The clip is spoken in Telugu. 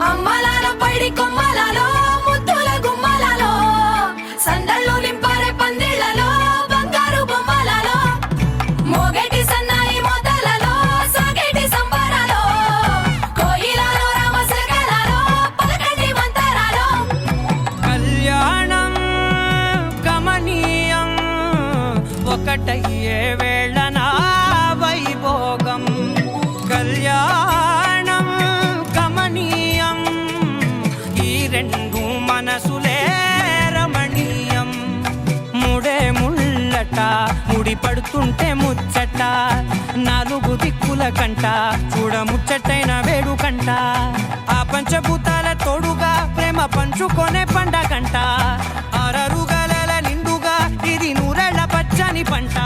అమ్మలాలో పైడి కొమ్మలలో ముద్దుల గుమ్మలలో సందళ్ళు నింపారే పందిళ్లలో బంగారు బొమ్మలలో మోగేటి సన్నాయి మోతలలో సాగేటి సంబరాలో కోయిలలో రామసగలలో పలకటి మంతరాలో కళ్యాణం గమనీయం ఒకటయ్యే వేళన వైభోగం కళ్యాణం గమనీయం ఈ రెండు మనసులే రమణీయం ముడే ముళ్ళట ముడి పడుతుంటే ముచ్చట నాలుగు దిక్కుల కంట చూడ ముచ్చటైన వేడుకంట ఆ పంచభూతాల తోడుగా ప్రేమ పంచుకొనే పండగంట ఆరరుగల నిండుగా ఇది నూరెళ్ళ పచ్చని పంట